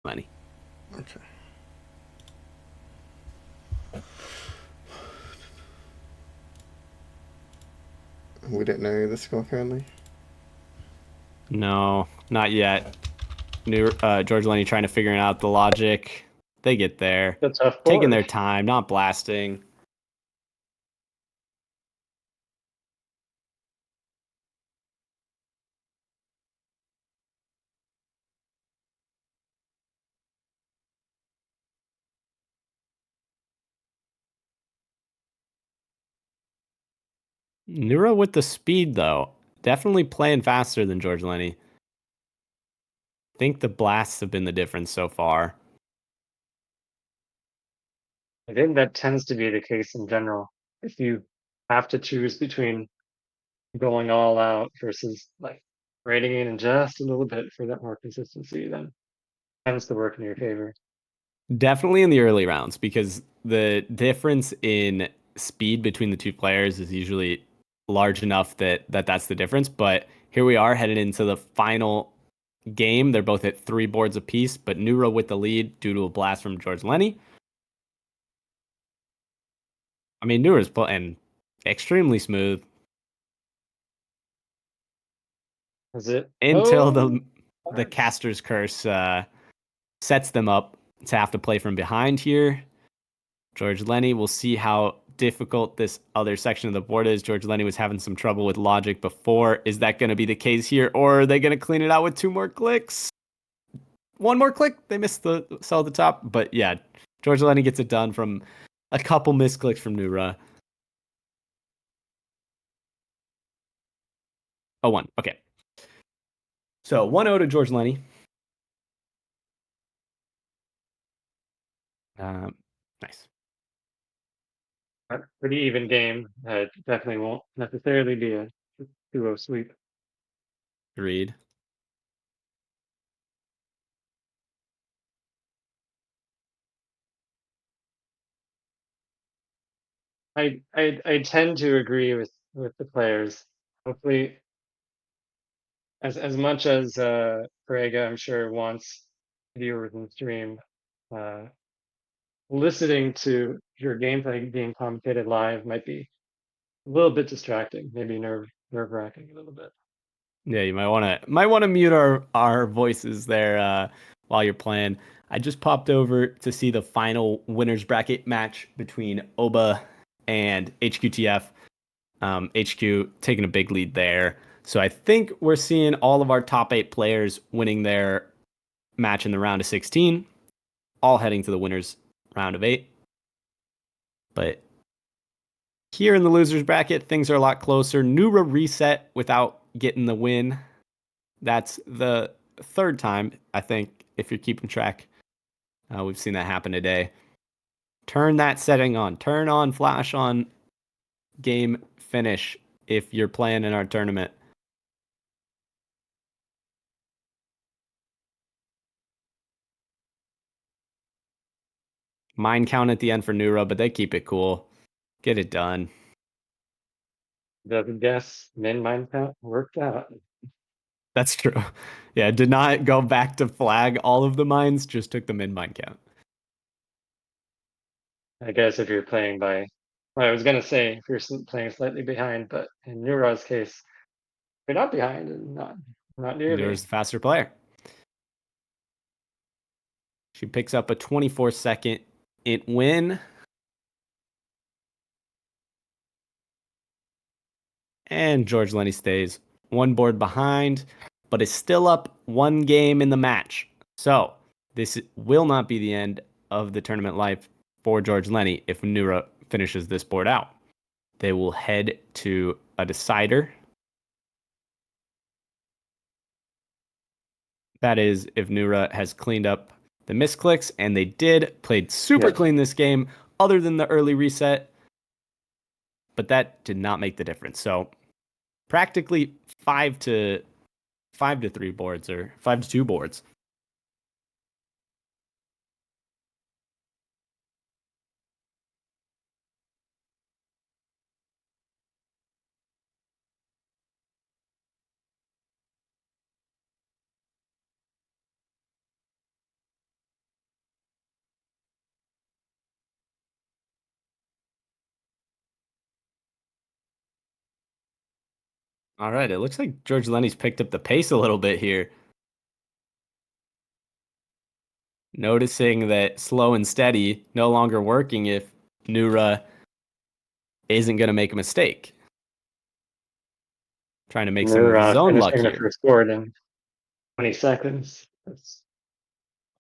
Money. Okay. We didn't know the score currently. No, not yet. New George Lenny trying to figure out the logic. They get there, The tough taking board. their time, not blasting. NewRa with the speed though, definitely playing faster than George Lenny. Think the blasts have been the difference so far. I think that tends to be the case in general. If you have to choose between going all out versus like reining in just a little bit for that more consistency, then it tends to work in your favor. Definitely in the early rounds because the difference in speed between the two players is usually large enough that that's the difference. But here we are headed into the final game. They're both at 3 boards apiece, but NewRa with the lead due to a blast from George Lenny. I mean, NewRa's playing extremely smooth Is it? until Oh, the caster's curse sets them up to have to play from behind here. George Lenny, we'll see how difficult this other section of the board is. George Lenny was having some trouble with logic before. Is that going to be the case here, or are they going to clean it out with 2 more clicks? 1 more click, they missed the cell at the top. But yeah, George Lenny gets it done from a couple misclicks from NewRa. Oh, 1. Okay. So 1-0 to George Lenny. Nice. pretty even game. Definitely won't necessarily be a 2-0 sweep. Agreed. I tend to agree with the players. Hopefully, as much as Prega, I'm sure wants viewers in stream, uh, listening to your gameplay being commentated live might be a little bit distracting, maybe nerve wracking a little bit. Yeah, you might want to mute our voices there while you're playing. I just popped over to see the final winners bracket match between Oba and HQTF. HQ taking a big lead there. So I think we're seeing all of our top 8 players winning their match in the round of 16, all heading to the winners round of 8. But here in the losers bracket, things are a lot closer. NewRa reset without getting the win. That's the 3rd time, I think, if you're keeping track. We've seen that happen today. Turn that setting on. Turn on flash on game finish if you're playing in our tournament. Mine count at the end for NewRa, but they keep it cool. Get it done. The guess min mine count worked out. That's true. Yeah, did not go back to flag all of the mines, just took them in mine count. I guess if you're playing by, well, I was gonna say if you're playing slightly behind, but in Neurod's case, you're not behind and not NewRa's nearly. the faster player. She picks up a 24-second int win. And George Lenny stays 1 board behind, but is still up 1 game in the match. So this will not be the end of the tournament life for George Lenny if NewRa finishes this board out. They will head to a decider. That is if NewRa has cleaned up the misclicks, and they did. Played super Yeah. clean this game, other than the early reset. But that did not make the difference. So practically 5 to 3 boards or 5 to 2 boards. All right, it looks like George Lenny's picked up the pace a little bit here. Noticing that slow and steady no longer working if NewRa isn't going to make a mistake. Trying to make some of his own luck finishing the here. first board in 20 seconds. That's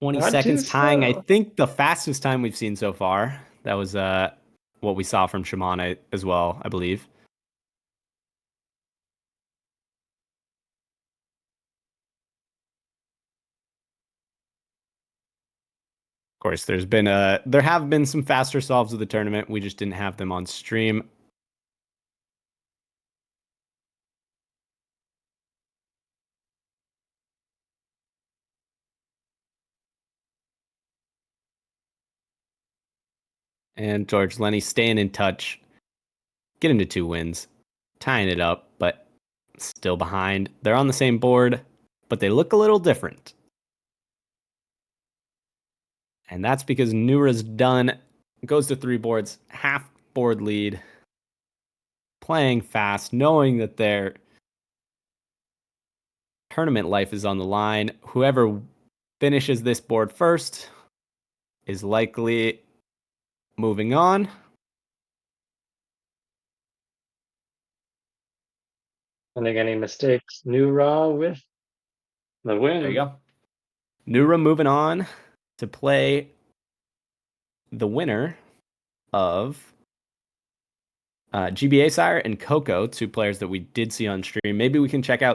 20 not seconds too tying, I slow. think the fastest time we've seen so far. That was what we saw from Shimano as well, I believe. Of course, there have been some faster solves of the tournament. We just didn't have them on stream. And George Lenny staying in touch, getting to 2 wins, tying it up, but still behind. They're on the same board, but they look a little different. And that's because NewRa's done, goes to 3 boards, half board lead, playing fast, knowing that their tournament life is on the line. Whoever finishes this board first is likely moving on. Ending any mistakes. NewRa with the win. There you go. NewRa moving on to play the winner of GBA Sire and Coco, 2 players that we did see on stream. Maybe we can check out